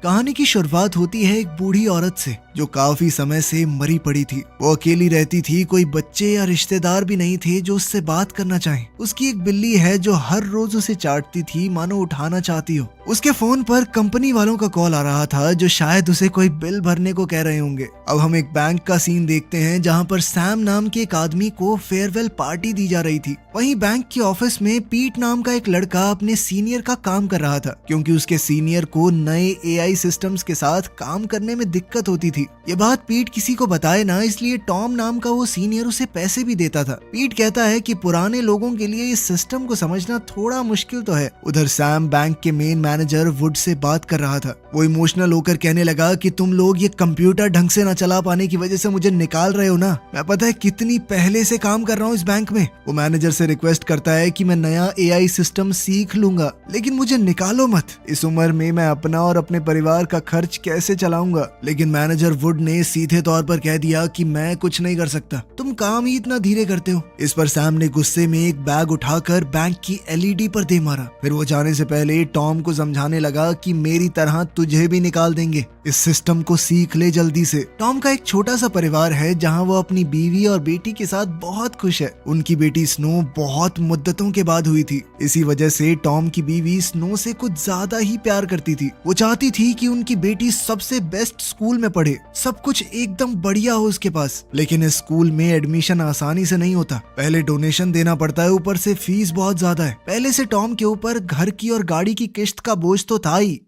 कहानी की शुरुआत होती है एक बूढ़ी औरत से जो काफी समय से मरी पड़ी थी। वो अकेली रहती थी, कोई बच्चे या रिश्तेदार भी नहीं थे जो उससे बात करना चाहें। उसकी एक बिल्ली है जो हर रोज उसे चाटती थी मानो उठाना चाहती हो। उसके फोन पर कंपनी वालों का कॉल आ रहा था जो शायद उसे कोई बिल भरने को कह रहे होंगे। अब हम एक बैंक का सीन देखते हैं जहाँ पर सैम नाम के एक आदमी को फेयरवेल पार्टी दी जा रही थी। वहीं बैंक के ऑफिस में पीट नाम का एक लड़का अपने सीनियर का काम कर रहा था क्योंकि उसके सीनियर को नए एआई सिस्टम्स के साथ काम करने में दिक्कत होती थी। ये बात पीट किसी को बताए ना, इसलिए टॉम नाम का वो सीनियर उसे पैसे भी देता था। पीट कहता है कि पुराने लोगों के लिए इस सिस्टम को समझना थोड़ा मुश्किल तो है। उधर सैम बैंक के मेन मैनेजर वुड से बात कर रहा था। वो इमोशनल होकर कहने लगा कि तुम लोग ये कंप्यूटर ढंग से न चला पाने की वजह से मुझे निकाल रहे हो ना। मैं पता है कितनी पहले से काम कर रहा हूँ इस बैंक में। वो मैनेजर से रिक्वेस्ट करता है कि मैं नया एआई सिस्टम सीख लूंगा लेकिन मुझे निकालो मत। इस उम्र में मैं अपना और अपने परिवार का खर्च कैसे चलाऊंगा। लेकिन मैनेजर वुड ने सीधे तौर पर कह दिया कि मैं कुछ नहीं कर सकता, तुम काम ही इतना धीरे करते हो। इस पर सैम ने गुस्से में एक बैग उठाकर बैंक की एलईडी पर दे मारा। फिर वो जाने से पहले टॉम को समझाने लगा कि मेरी तरह तुझे भी निकाल देंगे, इस सिस्टम को सीख ले जल्दी से। टॉम का एक छोटा सा परिवार है जहाँ वो अपनी बीवी और बेटी के साथ बहुत खुश है। उनकी बेटी स्नो बहुत मुद्दतों के बाद हुई थी। इसी वजह से टॉम की बीवी स्नो से कुछ ज्यादा ही प्यार करती थी। वो चाहती थी कि उनकी बेटी सबसे बेस्ट स्कूल में पढ़े, सब कुछ एकदम बढ़िया हो उसके पास। लेकिन इस स्कूल में एडमिशन आसानी से नहीं होता। पहले डोनेशन देना पड़ता है, ऊपर से फीस बहुत ज्यादा है। पहले से टॉम के ऊपर घर की और गाड़ी की किश्त का बोझ तो था ही।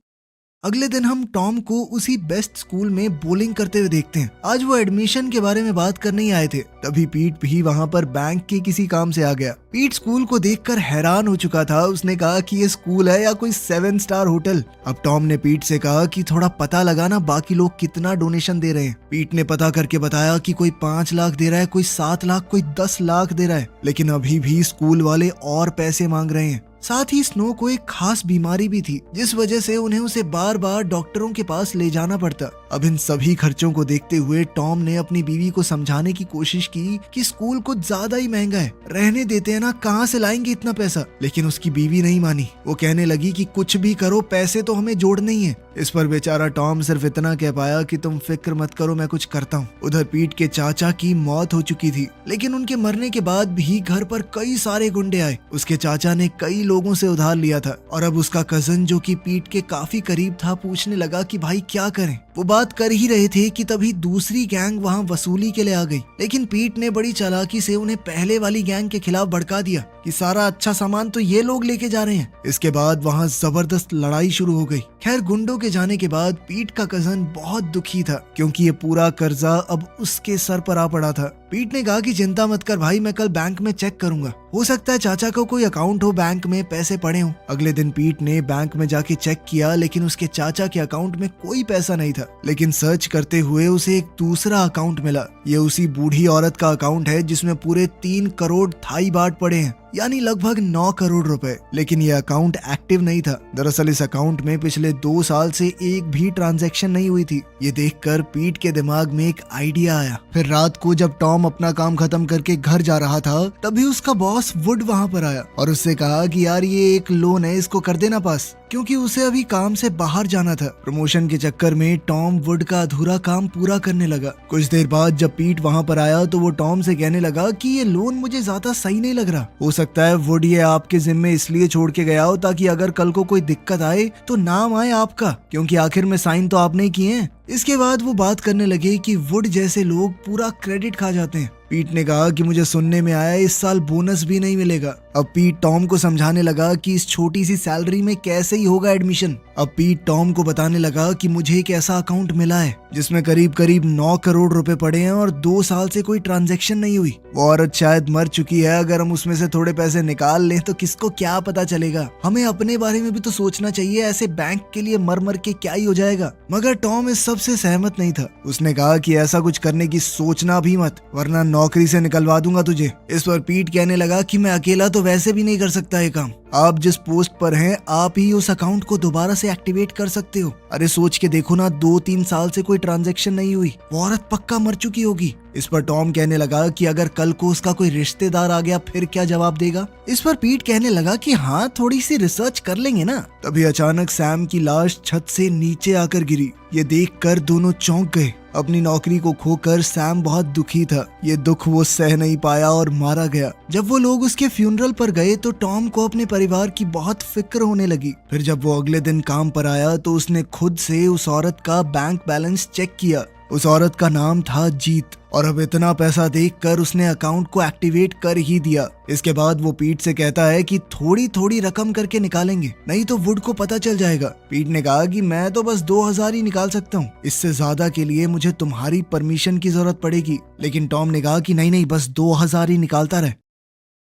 अगले दिन हम टॉम को उसी बेस्ट स्कूल में बोलिंग करते हुए देखते हैं। आज वो एडमिशन के बारे में बात करने ही आए थे। तभी पीट भी वहाँ पर बैंक के किसी काम से आ गया। पीट स्कूल को देखकर हैरान हो चुका था। उसने कहा कि ये स्कूल है या कोई 7 स्टार होटल। अब टॉम ने पीट से कहा कि थोड़ा पता लगाना बाकी लोग कितना डोनेशन दे रहे हैं। पीट ने पता करके बताया कि कोई 5 लाख दे रहा है, कोई 7 लाख, कोई 10 लाख दे रहा है। लेकिन अभी भी स्कूल वाले और पैसे मांग रहे हैं। साथ ही स्नो को एक खास बीमारी भी थी जिस वजह से उन्हें उसे बार बार डॉक्टरों के पास ले जाना पड़ता। अब इन सभी खर्चों को देखते हुए टॉम ने अपनी बीवी को समझाने की कोशिश की कि स्कूल कुछ ज्यादा ही महंगा है, रहने देते हैं ना, कहाँ से लाएंगे इतना पैसा। लेकिन उसकी बीवी नहीं मानी। वो कहने लगी कि कुछ भी करो, पैसे तो हमें जोड़ने ही है। इस पर बेचारा टॉम सिर्फ इतना कह पाया कि तुम फिक्र मत करो, मैं कुछ करता हूँ। उधर पीट के चाचा की मौत हो चुकी थी लेकिन उनके मरने के बाद भी घर पर कई सारे गुंडे आए। उसके चाचा ने कई लोगों से उधार लिया था और अब उसका कजन जो कि पीट के काफी करीब था पूछने लगा कि भाई क्या करें। वो बात कर ही रहे थे कि तभी दूसरी गैंग वहाँ वसूली के लिए आ गई। लेकिन पीट ने बड़ी चालाकी से उन्हें पहले वाली गैंग के खिलाफ भड़का दिया कि सारा अच्छा सामान तो ये लोग लेके जा रहे हैं। इसके बाद वहाँ जबरदस्त लड़ाई शुरू हो गई। खैर गुंडों के जाने के बाद पीट का कजन बहुत दुखी था क्योंकि ये पूरा कर्जा अब उसके सर पर आ पड़ा था। पीट ने कहा कि चिंता मत कर भाई, मैं कल बैंक में चेक करूंगा, हो सकता है चाचा को कोई अकाउंट हो बैंक में, पैसे पड़े हो। अगले दिन पीट ने बैंक में जाके चेक किया लेकिन उसके चाचा के अकाउंट में कोई पैसा नहीं था। लेकिन सर्च करते हुए उसे एक दूसरा अकाउंट मिला। ये उसी बूढ़ी औरत का अकाउंट है जिसमें पूरे 3 करोड़ थाई बाट पड़े हैं, यानी लगभग 9 करोड़ रुपए। लेकिन ये अकाउंट एक्टिव नहीं था। दरअसल इस अकाउंट में पिछले 2 साल से एक भी ट्रांजैक्शन नहीं हुई थी। ये देखकर पीट के दिमाग में एक आइडिया आया। फिर रात को जब टॉम अपना काम खत्म करके घर जा रहा था तभी उसका बॉस वुड वहाँ पर आया और उससे कहा कि यार ये एक लोन है, इसको कर देना पास, क्योंकि उसे अभी काम से बाहर जाना था। प्रमोशन के चक्कर में टॉम वुड का अधूरा काम पूरा करने लगा। कुछ देर बाद जब पीट वहाँ पर आया तो वो टॉम से कहने लगा कि ये लोन मुझे ज्यादा सही नहीं लग रहा। हो सकता है वुड ये आपके जिम्मे इसलिए छोड़ के गया हो ताकि अगर कल को कोई दिक्कत आए तो नाम आए आपका, क्योंकि आखिर में साइन तो आपने ही किए हैं। इसके बाद वो बात करने लगे कि वुड जैसे लोग पूरा क्रेडिट खा जाते हैं। पीट ने कहा कि मुझे सुनने में आया इस साल बोनस भी नहीं मिलेगा। अब पीट टॉम को समझाने लगा कि इस छोटी सी सैलरी में कैसे ही होगा एडमिशन। अब पीट टॉम को बताने लगा कि मुझे एक ऐसा अकाउंट मिला है जिसमें करीब करीब 9 करोड़ रुपए पड़े हैं और 2 साल से कोई ट्रांजैक्शन नहीं हुई। वो औरत शायद मर चुकी है, अगर हम उसमें से थोड़े पैसे निकाल लें तो किसको क्या पता चलेगा। हमें अपने बारे में भी तो सोचना चाहिए, ऐसे बैंक के लिए मर मर के क्या ही हो जाएगा। मगर टॉम इस सब से सहमत नहीं था। उसने कहा कि ऐसा कुछ करने की सोचना भी मत, वरना नौकरी से निकलवा दूंगा तुझे। इस पर पीट कहने लगा कि मैं अकेला तो वैसे भी नहीं कर सकता ये काम। आप जिस पोस्ट पर हैं आप ही उस अकाउंट को दोबारा से एक्टिवेट कर सकते हो। अरे सोच के देखो ना, 2-3 साल से कोई ट्रांजैक्शन नहीं हुई, वो औरत पक्का मर चुकी होगी। इस पर टॉम कहने लगा कि अगर कल को उसका कोई रिश्तेदार आ गया फिर क्या जवाब देगा। इस पर पीट कहने लगा कि हाँ, थोड़ी सी रिसर्च कर लेंगे ना। तभी अचानक सैम की लाश छत से नीचे आकर गिरी। ये देखकर दोनों चौंक गए। अपनी नौकरी को खोकर सैम बहुत दुखी था। ये दुख वो सह नहीं पाया और मारा गया। जब वो लोग उसके फ्यूनरल पर गए तो टॉम को अपने परिवार की बहुत फिक्र होने लगी। फिर जब वो अगले दिन काम पर आया तो उसने खुद से उस औरत का बैंक बैलेंस चेक किया। उस औरत का नाम था जीत और अब इतना पैसा देखकर उसने अकाउंट को एक्टिवेट कर ही दिया। इसके बाद वो पीट से कहता है कि थोड़ी थोड़ी रकम करके निकालेंगे, नहीं तो वुड को पता चल जाएगा। पीट ने कहा कि मैं तो बस 2000 ही निकाल सकता हूँ, इससे ज्यादा के लिए मुझे तुम्हारी परमिशन की जरूरत पड़ेगी। लेकिन टॉम ने कहा कि नहीं, बस 2000 ही निकालता रहे।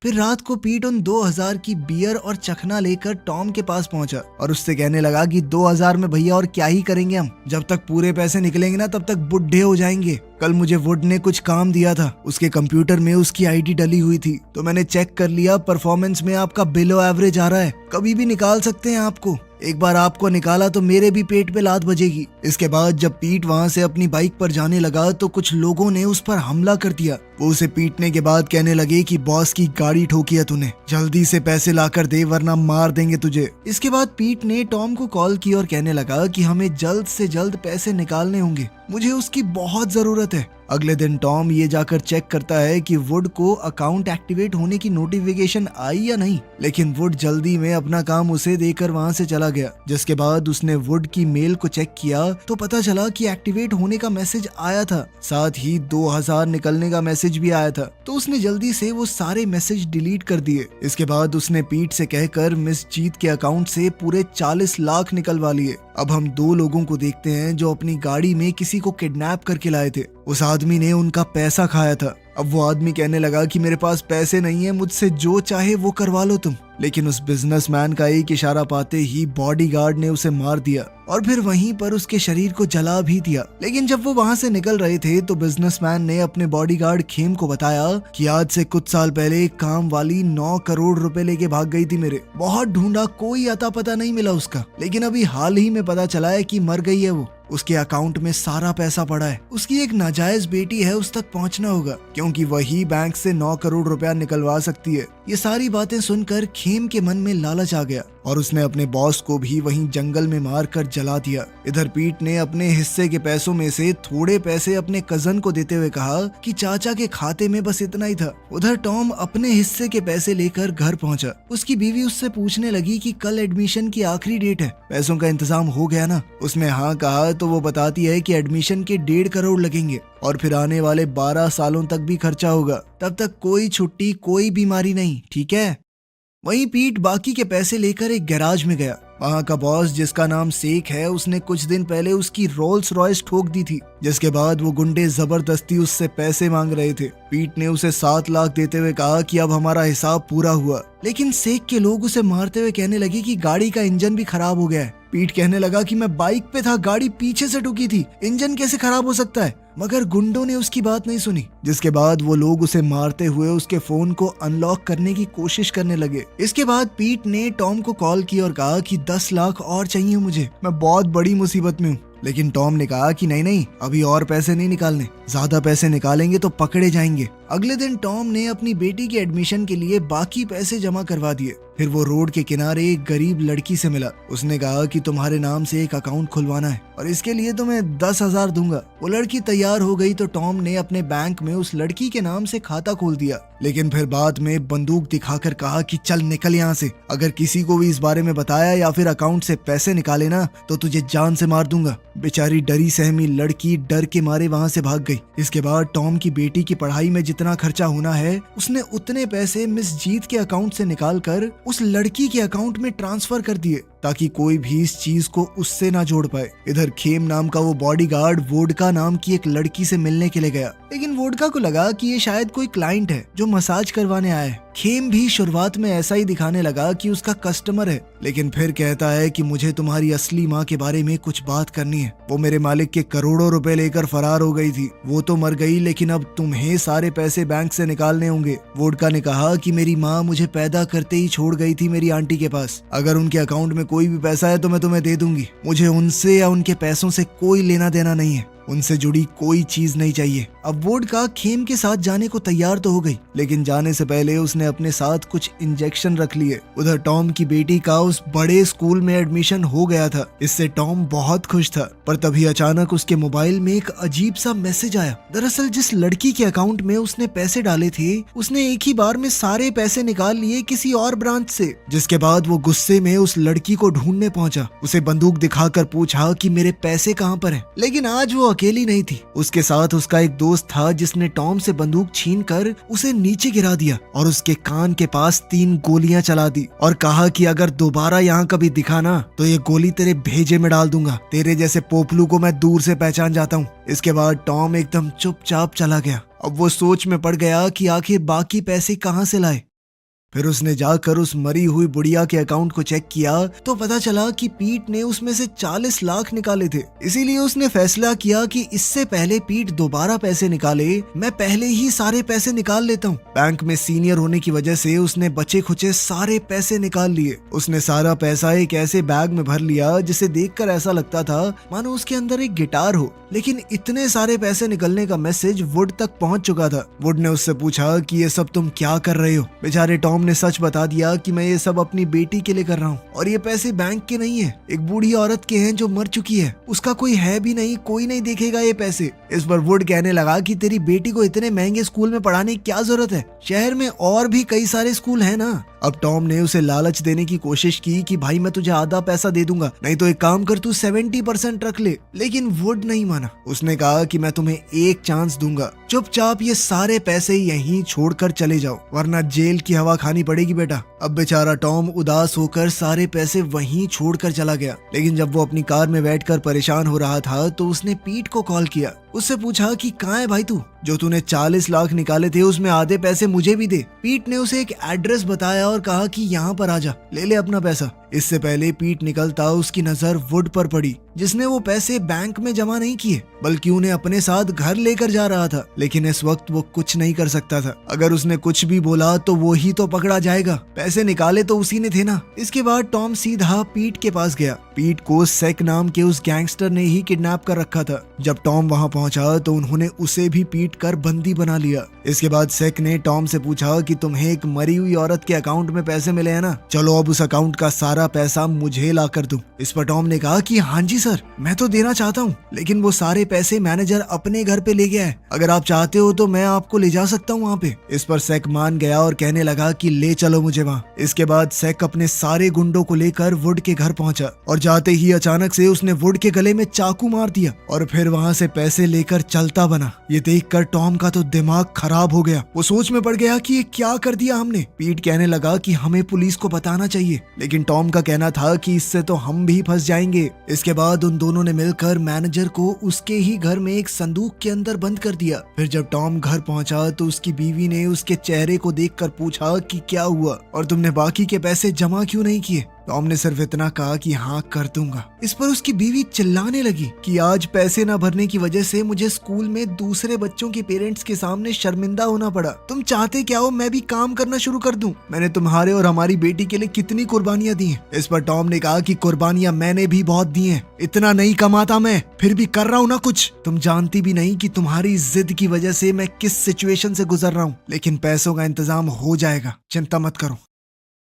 फिर रात को पीट उन 2000 की बियर और चखना लेकर टॉम के पास पहुंचा और उससे कहने लगा कि 2000 में भैया और क्या ही करेंगे हम, जब तक पूरे पैसे निकलेंगे ना तब तक बुढ़े हो जाएंगे। कल मुझे वुड ने कुछ काम दिया था, उसके कंप्यूटर में उसकी आईडी डली हुई थी, तो मैंने चेक कर लिया, परफॉर्मेंस में आपका बिलो एवरेज आ रहा है, कभी भी निकाल सकते हैं आपको। एक बार आपको निकाला तो मेरे भी पेट पे लात बजेगी। इसके बाद जब पीट वहां से अपनी बाइक पर जाने लगा तो कुछ लोगों ने उस पर हमला कर दिया। वो उसे पीटने के बाद कहने लगे कि बॉस की गाड़ी ठोकी है तूने, जल्दी से पैसे लाकर दे वरना मार देंगे तुझे। इसके बाद पीट ने टॉम को कॉल की और कहने लगा कि हमें जल्द से जल्द पैसे निकालने होंगे, मुझे उसकी बहुत जरूरत है। अगले दिन टॉम ये जाकर चेक करता है कि वुड को अकाउंट एक्टिवेट होने की नोटिफिकेशन आई या नहीं, लेकिन वुड जल्दी में अपना काम उसे देकर वहां से चला गया। जिसके बाद उसने वुड की मेल को चेक किया तो पता चला कि एक्टिवेट होने का मैसेज आया था, साथ ही 2000 निकलने का मैसेज भी आया था। तो उसने जल्दी से वो सारे मैसेज डिलीट कर दिए। इसके बाद उसने पीट से कहकर मिस जीत के अकाउंट से पूरे 40 लाख निकलवा लिए। अब हम 2 लोगों को देखते हैं जो अपनी गाड़ी में किसी को किडनैप करके लाए थे। उस आदमी ने उनका पैसा खाया था। अब वो आदमी कहने लगा कि मेरे पास पैसे नहीं है, मुझसे जो चाहे वो करवा लो तुम। लेकिन उस बिजनेसमैन का एक इशारा पाते ही बॉडीगार्ड ने उसे मार दिया और फिर वहीं पर उसके शरीर को जला भी दिया। लेकिन जब वो वहां से निकल रहे थे तो बिजनेसमैन ने अपने बॉडीगार्ड खेम को बताया कि आज से कुछ साल पहले एक काम वाली 9 करोड़ रुपए लेके भाग गई थी मेरे। बहुत ढूंढा, कोई अता पता नहीं मिला उसका, लेकिन अभी हाल ही में पता चला है कि मर गई है वो। उसके अकाउंट में सारा पैसा पड़ा है, उसकी एक नाजायज बेटी है, उस तक पहुंचना होगा क्योंकि वही बैंक से 9 करोड़ रुपया निकलवा सकती है। ये सारी बातें सुनकर खेम के मन में लालच आ गया और उसने अपने बॉस को भी वहीं जंगल में मारकर जला दिया। इधर पीट ने अपने हिस्से के पैसों में से थोड़े पैसे अपने कजन को देते हुए कहा कि चाचा के खाते में बस इतना ही था। उधर टॉम अपने हिस्से के पैसे लेकर घर पहुंचा। उसकी बीवी उससे पूछने लगी कि कल एडमिशन की आखिरी डेट है, पैसों का इंतजाम हो गया ना। उसने हाँ कहा तो वो बताती है कि एडमिशन के 1.5 करोड़ लगेंगे और फिर आने वाले 12 सालों तक भी खर्चा होगा, तब तक कोई छुट्टी, कोई बीमारी नहीं, ठीक है। वहीं पीट बाकी के पैसे लेकर एक गैराज में गया। वहाँ का बॉस जिसका नाम शेख है, उसने कुछ दिन पहले उसकी रोल्स रॉयस ठोक दी थी, जिसके बाद वो गुंडे जबरदस्ती उससे पैसे मांग रहे थे। पीट ने उसे 7 लाख देते हुए कहा कि अब हमारा हिसाब पूरा हुआ, लेकिन शेख के लोग उसे मारते हुए कहने लगे कि गाड़ी का इंजन भी खराब हो गया है। पीट कहने लगा कि मैं बाइक पे था, गाड़ी पीछे से ठुकी थी, इंजन कैसे खराब हो सकता है, मगर गुंडों ने उसकी बात नहीं सुनी। जिसके बाद वो लोग उसे मारते हुए उसके फोन को अनलॉक करने की कोशिश करने लगे। इसके बाद पीट ने टॉम को कॉल की और कहा कि 10 लाख और चाहिए मुझे, मैं बहुत बड़ी मुसीबत में हूँ। लेकिन टॉम ने कहा कि नहीं, अभी और पैसे नहीं निकालने, ज्यादा पैसे निकालेंगे तो पकड़े जाएंगे। अगले दिन टॉम ने अपनी बेटी के एडमिशन के लिए बाकी पैसे जमा करवा दिए। फिर वो रोड के किनारे एक गरीब लड़की से मिला। उसने कहा कि तुम्हारे नाम से एक अकाउंट खुलवाना है और इसके लिए तुम्हें 10,000 दूंगा। वो लड़की तैयार हो गई तो टॉम ने अपने बैंक में उस लड़की के नाम से खाता खोल दिया, लेकिन फिर बाद में बंदूक दिखाकर कहा कि चल निकल यहाँ से, अगर किसी को भी इस बारे में बताया या फिर अकाउंट से पैसे निकाले ना तो तुझे जान से मार दूंगा। बेचारी डरी सहमी लड़की डर के मारे वहाँ से भाग गई। इसके बाद टॉम की बेटी की पढ़ाई में जितना खर्चा होना है उसने उतने पैसे मिस जीत के अकाउंट से निकालकर उस लड़की के अकाउंट में ट्रांसफर कर दिए ताकि कोई भी इस चीज को उससे ना जोड़ पाए। इधर खेम नाम का वो बॉडीगार्ड वोडका नाम की एक लड़की से मिलने के लिए गया, लेकिन वोडका को लगा कि ये शायद कोई क्लाइंट है जो मसाज करवाने आया है। खेम भी शुरुआत में ऐसा ही दिखाने लगा कि उसका कस्टमर है, लेकिन फिर कहता है कि मुझे तुम्हारी असली माँ के बारे में कुछ बात करनी है। वो मेरे मालिक के करोड़ों रुपए लेकर फरार हो गई थी। वो तो मर गई, लेकिन अब तुम्हें सारे पैसे बैंक से निकालने होंगे। वोडका ने कहा कि मेरी माँ मुझे पैदा करते ही छोड़ गई थी मेरी आंटी के पास। अगर उनके अकाउंट में कोई भी पैसा है तो मैं तुम्हें दे दूंगी। मुझे उनसे या उनके पैसों से कोई लेना देना नहीं है, उनसे जुड़ी कोई चीज नहीं चाहिए। अब वोडका खेम के साथ जाने को तैयार तो हो गई, लेकिन जाने से पहले उसने अपने साथ कुछ इंजेक्शन रख लिए। उधर टॉम की बेटी का उस बड़े स्कूल में एडमिशन हो गया था। इससे टॉम बहुत खुश था, पर तभी अचानक उसके मोबाइल में एक अजीब सा मैसेज आया। दरअसल जिस लड़की के अकाउंट में उसने पैसे डाले थे, उसने एक ही बार में सारे पैसे निकाल लिए किसी और ब्रांच से। जिसके बाद वो गुस्से में उस लड़की को ढूंढने पहुंचा। उसे बंदूक दिखाकर पूछा कि मेरे पैसे कहाँ पर हैं। लेकिन आज वो अकेली नहीं थी, उसके साथ उसका एक दोस्त था जिसने टॉम से बंदूक छीनकर उसे नीचे गिरा दिया और उसके कान के पास 3 गोलियां चला दी और कहा कि अगर दोबारा यहाँ कभी दिखा ना तो ये गोली तेरे भेजे में डाल दूंगा। तेरे जैसे पोपलू को मैं दूर से पहचान जाता हूँ। इसके बाद टॉम एकदम चुपचाप चला गया। अब वो सोच में पड़ गया कि आखिर बाकी पैसे कहाँ से लाए। फिर उसने जाकर उस मरी हुई बुढ़िया के अकाउंट को चेक किया तो पता चला कि पीट ने उसमें से 40 लाख निकाले थे। इसीलिए उसने फैसला किया कि इससे पहले पीट दोबारा पैसे निकाले, मैं पहले ही सारे पैसे निकाल लेता हूँ। बैंक में सीनियर होने की वजह से उसने बचे खुचे सारे पैसे निकाल लिए। उसने सारा पैसा एक ऐसे बैग में भर लिया जिसे देखकर ऐसा लगता था मानो उसके अंदर एक गिटार हो। लेकिन इतने सारे पैसे निकलने का मैसेज वुड तक पहुंच चुका था। वुड ने उससे पूछा कि ये सब तुम क्या कर रहे हो। बेचारे टॉम ने सच बता दिया कि मैं ये सब अपनी बेटी के लिए कर रहा हूँ और ये पैसे बैंक के नहीं है, एक बूढ़ी औरत के हैं जो मर चुकी है। उसका कोई है भी नहीं, कोई नहीं देखेगा ये पैसे। इस पर वुड कहने लगा कि तेरी बेटी को इतने महंगे स्कूल में पढ़ाने की क्या जरूरत है, शहर में और भी कई सारे स्कूल है ना। अब टॉम ने उसे लालच देने की कोशिश की कि भाई मैं तुझे आधा पैसा दे दूंगा, नहीं तो एक काम कर तू 70% रख ले। लेकिन वुड नहीं माना। उसने कहा कि मैं तुम्हें एक चांस दूंगा, चुपचाप ये सारे पैसे यहीं छोड़कर चले जाओ वरना जेल की हवा खानी पड़ेगी बेटा। अब बेचारा टॉम उदास होकर सारे पैसे वहीं छोड़कर चला गया। लेकिन जब वो अपनी कार में बैठकर परेशान हो रहा था तो उसने पीट को कॉल किया। उससे पूछा कि कहाँ है भाई तू, जो तूने 40 लाख निकाले थे उसमें आधे पैसे मुझे भी दे। पीट ने उसे एक एड्रेस बताया और कहा कि यहाँ पर आजा, ले ले अपना पैसा। इससे पहले पीट निकलता उसकी नजर वुड पर पड़ी, जिसने वो पैसे बैंक में जमा नहीं किए बल्कि उन्हें अपने साथ घर लेकर जा रहा था। लेकिन इस वक्त वो कुछ नहीं कर सकता था। अगर उसने कुछ भी बोला तो वो ही तो पकड़ा जाएगा। पैसे निकाले तो उसी ने थे ना। इसके बाद टॉम सीधा पीट के पास गया। पीट को सेक नाम के उस गैंगस्टर ने ही किडनैप कर रखा था। जब टॉम वहां पहुंचा तो उन्होंने उसे भी पीट कर बंदी बना लिया। इसके बाद सेक ने टॉम से पूछा कि तुम्हें एक मरी हुई औरत के अकाउंट में पैसे मिले हैं ना, चलो अब उस अकाउंट का सारा पैसा मुझे ला कर दूं। इस पर टॉम ने कहा कि हाँ जी सर, मैं तो देना चाहता हूँ, लेकिन वो सारे पैसे मैनेजर अपने घर पे ले गया है। अगर आप चाहते हो तो मैं आपको ले जा सकता हूँ वहाँ पे। इस पर सेक मान गया और कहने लगा कि ले चलो मुझे वहाँ। इसके बाद सेक अपने सारे गुंडों को लेकर वुड के घर पहुंचा और जाते ही अचानक से उसने वुड के गले में चाकू मार दिया और फिर वहाँ से पैसे लेकर चलता बना। ये देखकर टॉम का तो दिमाग खराब हो गया। वो सोच में पड़ गया कि ये क्या कर दिया हमने। पीट कहने लगा कि हमें पुलिस को बताना चाहिए, लेकिन टॉम का कहना था कि इससे तो हम भी फंस जाएंगे। इसके बाद उन दोनों ने मिलकर मैनेजर को उसके ही घर में एक संदूक के अंदर बंद कर दिया। फिर जब टॉम घर पहुंचा तो उसकी बीवी ने उसके चेहरे को देखकर पूछा कि क्या हुआ और तुमने बाकी के पैसे जमा क्यों नहीं किए। टॉम ने सिर्फ इतना कहा कि हाँ कर दूंगा। इस पर उसकी बीवी चिल्लाने लगी कि आज पैसे न भरने की वजह से मुझे स्कूल में दूसरे बच्चों के पेरेंट्स के सामने शर्मिंदा होना पड़ा। तुम चाहते क्या हो मैं भी काम करना शुरू कर दूं? मैंने तुम्हारे और हमारी बेटी के लिए कितनी कुर्बानियां दी हैं। इस पर टॉम ने कहा कि कुर्बानियां मैंने भी बहुत दी हैं, इतना नहीं कमाता मैं, फिर भी कर रहा हूँ ना कुछ। तुम जानती भी नहीं कि तुम्हारी जिद की वजह से मैं किस सिचुएशन से गुजर रहा हूँ, लेकिन पैसों का इंतजाम हो जाएगा, चिंता मत करो।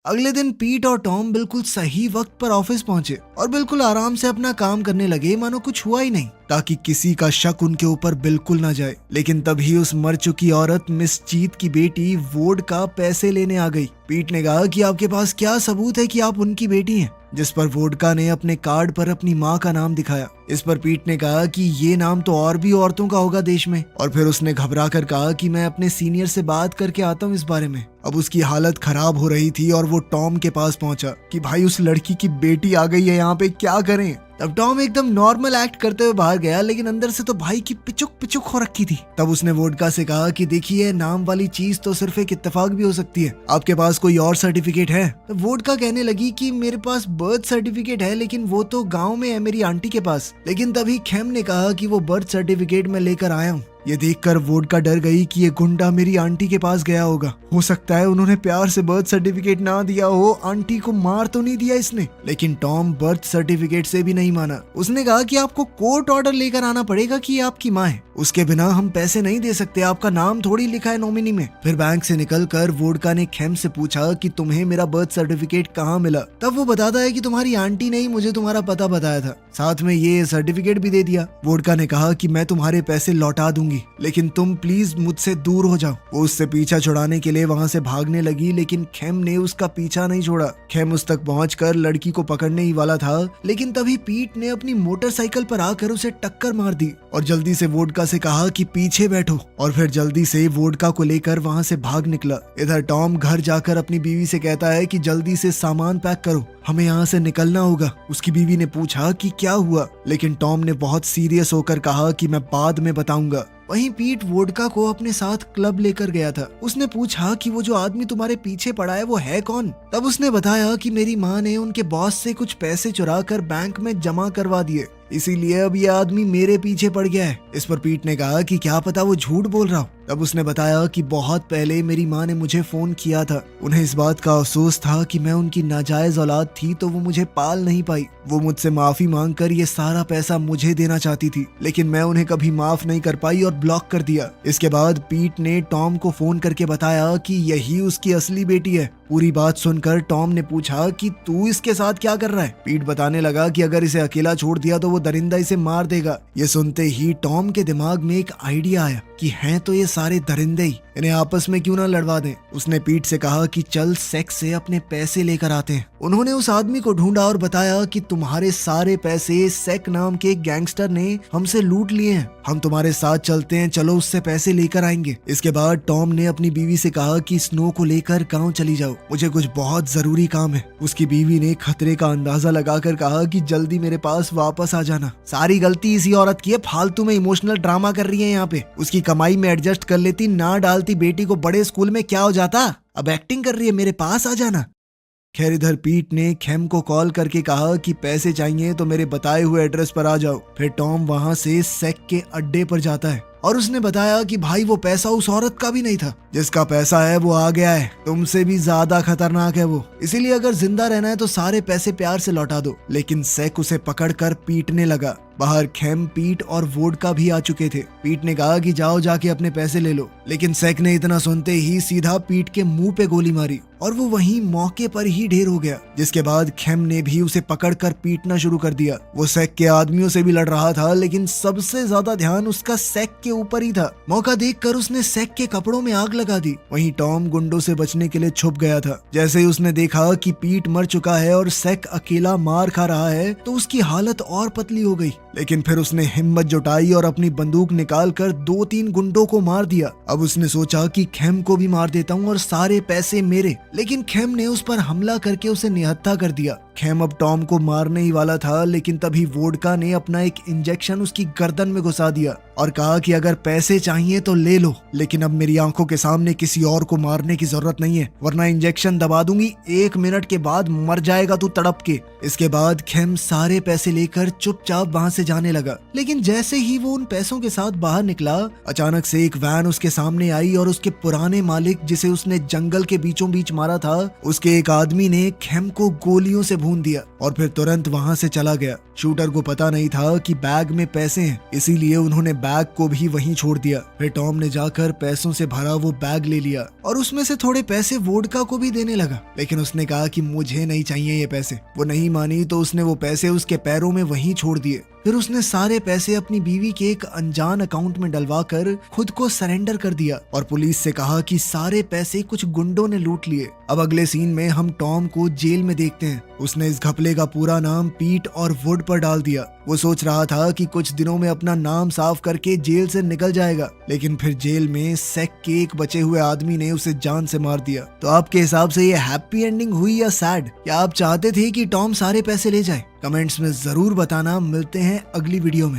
अगले दिन पीट और टॉम बिल्कुल सही वक्त पर ऑफिस पहुंचे और बिल्कुल आराम से अपना काम करने लगे मानो कुछ हुआ ही नहीं, ताकि किसी का शक उनके ऊपर बिल्कुल ना जाए। लेकिन तभी उस मर चुकी औरत मिस जीत की बेटी वोड का पैसे लेने आ गई। पीट ने कहा कि आपके पास क्या सबूत है कि आप उनकी बेटी हैं, जिस पर वोडका ने अपने कार्ड पर अपनी माँ का नाम दिखाया। इस पर पीट ने कहा कि ये नाम तो और भी औरतों का होगा देश में, और फिर उसने घबरा कर कहा कि मैं अपने सीनियर से बात करके आता हूँ इस बारे में। अब उसकी हालत खराब हो रही थी और वो टॉम के पास पहुंचा कि भाई उस लड़की की बेटी आ गई है यहाँ पे, क्या करें। तब टॉम एकदम नॉर्मल एक्ट करते हुए बाहर गया, लेकिन अंदर से तो भाई की पिचुक पिचुक हो रखी थी। तब उसने वोडका से कहा कि देखिए, नाम वाली चीज तो सिर्फ एक इत्तेफाक भी हो सकती है, आपके पास कोई और सर्टिफिकेट है? तब वोडका कहने लगी कि मेरे पास बर्थ सर्टिफिकेट है, लेकिन वो तो गाँव में है मेरी आंटी के पास। लेकिन तभी खेम ने कहा कि वो बर्थ सर्टिफिकेट मैं लेकर आया हूँ। ये देखकर वोडका डर गई कि ये गुंडा मेरी आंटी के पास गया होगा। हो सकता है उन्होंने प्यार से बर्थ सर्टिफिकेट ना दिया हो, आंटी को मार तो नहीं दिया इसने। लेकिन टॉम बर्थ सर्टिफिकेट से भी नहीं माना। उसने कहा कि आपको कोर्ट ऑर्डर लेकर आना पड़ेगा कि ये आपकी माँ है, उसके बिना हम पैसे नहीं दे सकते, आपका नाम थोड़ी लिखा है नॉमिनी में। फिर बैंक से निकलकर वोडका ने खेम से पूछा कि तुम्हें मेरा बर्थ सर्टिफिकेट कहाँ मिला? तब वो बताता है कि तुम्हारी आंटी ने ही मुझे तुम्हारा पता बताया था, साथ में ये सर्टिफिकेट भी दे दिया। वोडका ने कहा कि मैं तुम्हारे पैसे लौटा दूंगी, लेकिन तुम प्लीज मुझसे दूर हो जाओ। वो उससे पीछा छुड़ाने के लिए वहाँ से भागने लगी, लेकिन खेम ने उसका पीछा नहीं छोड़ा। खेम उस तक पहुंचकर लड़की को पकड़ने ही वाला था, लेकिन तभी पीट ने अपनी मोटरसाइकिल पर आकर उसे टक्कर मार दी और जल्दी से वोडका से कहा कि पीछे बैठो, और फिर जल्दी से वोडका को लेकर वहाँ से भाग निकला। इधर टॉम घर जाकर अपनी बीवी से कहता है कि जल्दी से सामान पैक करो, हमें यहाँ से निकलना होगा। उसकी बीवी ने पूछा कि क्या हुआ, लेकिन टॉम ने बहुत सीरियस होकर कहा कि मैं बाद में बताऊंगा। वहीं पीट वोडका को अपने साथ क्लब लेकर गया था। उसने पूछा कि वो जो आदमी तुम्हारे पीछे पड़ा है वो है कौन? तब उसने बताया कि मेरी माँ ने उनके बॉस से कुछ पैसे चुरा कर बैंक में जमा करवा दिए, इसीलिए अब ये आदमी मेरे पीछे पड़ गया है। इस पर पीट ने कहा कि क्या पता वो झूठ बोल रहा हो। तब उसने बताया कि बहुत पहले मेरी माँ ने मुझे फोन किया था, उन्हें इस बात का अफसोस था कि मैं उनकी नाजायज औलाद थी तो वो मुझे पाल नहीं पाई। वो मुझसे माफी मांगकर ये सारा पैसा मुझे देना चाहती थी, लेकिन मैं उन्हें कभी माफ नहीं कर पाई और ब्लॉक कर दिया। इसके बाद पीट ने टॉम को फोन करके बताया कि यही उसकी असली बेटी है। पूरी बात सुनकर टॉम ने पूछा कि तू इसके साथ क्या कर रहा है? पीट बताने लगा कि अगर इसे अकेला छोड़ दिया तो वो दरिंदा इसे मार देगा। ये सुनते ही टॉम के दिमाग में एक आइडिया आया कि हैं तो ये सारे दरिंदे ही, इन्हें आपस में क्यों ना लड़वा दें। उसने पीट से कहा कि चल सेक्स से अपने पैसे लेकर आते हैं। उन्होंने उस आदमी को ढूंढा और बताया कि तुम्हारे सारे पैसे सेक नाम के एक गैंगस्टर ने हमसे लूट लिए हैं, हम तुम्हारे साथ चलते हैं, चलो उससे पैसे लेकर आएंगे। इसके बाद टॉम ने अपनी बीवी से कहा कि स्नो को लेकर गाँव चली जाओ, मुझे कुछ बहुत जरूरी काम है। उसकी बीवी ने खतरे का अंदाजा लगाकर कहा कि जल्दी मेरे पास वापस आ जाना। सारी गलती इसी औरत की है, फालतू में इमोशनल ड्रामा कर रही है यहाँ पे। उसकी कमाई में एडजस्ट कर लेती, ना डालती बेटी को बड़े स्कूल में, क्या हो जाता? अब एक्टिंग कर रही है, मेरे पास आ जाना। खैर इधर पीट ने खेम को कॉल करके कहा कि पैसे चाहिए तो मेरे बताए हुए एड्रेस पर आ जाओ। फिर टॉम वहाँ से सेक के अड्डे पर जाता है और उसने बताया कि भाई वो पैसा उस औरत का भी नहीं था, जिसका पैसा है वो आ गया है, तुमसे भी ज्यादा खतरनाक है वो, इसीलिए अगर जिंदा रहना है तो सारे पैसे प्यार से लौटा दो। लेकिन सेक उसे पकड़कर पीटने लगा। बाहर खेम, पीट और वोडका भी आ चुके थे। पीट ने कहा कि जाओ जाके अपने पैसे ले लो, लेकिन सेक ने इतना सुनते ही सीधा पीट के मुंह पे गोली मारी और वो वहीं मौके पर ही ढेर हो गया। जिसके बाद खेम ने भी उसे पकड़कर पीटना शुरू कर दिया। वो सेक के आदमियों से भी लड़ रहा था, लेकिन सबसे ज्यादा ध्यान उसका सेक के ऊपर ही था। मौका देखकर उसने सेक के कपड़ों में आग लगा दी। वहीं टॉम गुंडों से बचने के लिए छुप गया था। जैसे ही उसने देखा कि पीट मर चुका है और सेक अकेला मार खा रहा है तो उसकी हालत और पतली हो गई। लेकिन फिर उसने हिम्मत जुटाई और अपनी बंदूक निकालकर 2-3 गुंडों को मार दिया। अब उसने सोचा कि खेम को भी मार देता हूँ और सारे पैसे मेरे, लेकिन खेम ने उस पर हमला करके उसे निहत्था कर दिया। खेम अब टॉम को मारने ही वाला था, लेकिन तभी वोडका ने अपना एक इंजेक्शन उसकी गर्दन में घुसा दिया और कहा कि अगर पैसे चाहिए तो ले लो, लेकिन अब मेरी आंखों के सामने किसी और को मारने की जरूरत नहीं है, वरना इंजेक्शन दबा दूंगी, 1 मिनट के बाद मर जाएगा तू तड़प के। इसके बाद खेम सारे पैसे लेकर चुपचाप वहाँ से जाने लगा। लेकिन जैसे ही वो उन पैसों के साथ बाहर निकला, अचानक से एक वैन उसके सामने आई और उसके पुराने मालिक, जिसे उसने जंगल के बीचों बीच मारा था, उसके एक आदमी ने खेम को गोलियों से भून दिया और फिर तुरंत वहाँ से चला गया। शूटर को पता नहीं था कि बैग में पैसे हैं, इसीलिए उन्होंने बैग को भी वहीं छोड़ दिया। फिर टॉम ने जाकर पैसों से भरा वो बैग ले लिया और उसमें से थोड़े पैसे वोडका को भी देने लगा, लेकिन उसने कहा कि मुझे नहीं चाहिए ये पैसे। वो नहीं मानी तो उसने वो पैसे उसके पैरों में वहीं छोड़ दिए। फिर उसने सारे पैसे अपनी बीवी के एक अनजान अकाउंट में डलवाकर खुद को सरेंडर कर दिया और पुलिस से कहा कि सारे पैसे कुछ गुंडों ने लूट लिए। अब अगले सीन में हम टॉम को जेल में देखते हैं। उसने इस घपले का पूरा नाम पीट और वुड पर डाल दिया। वो सोच रहा था कि कुछ दिनों में अपना नाम साफ करके जेल से निकल जाएगा, लेकिन फिर जेल में सेक के एक बचे हुए आदमी ने उसे जान से मार दिया। तो आपके हिसाब से ये हैप्पी एंडिंग हुई या सैड? या आप चाहते थे कि टॉम सारे पैसे ले जाए? कमेंट्स में जरूर बताना। मिलते हैं अगली वीडियो में।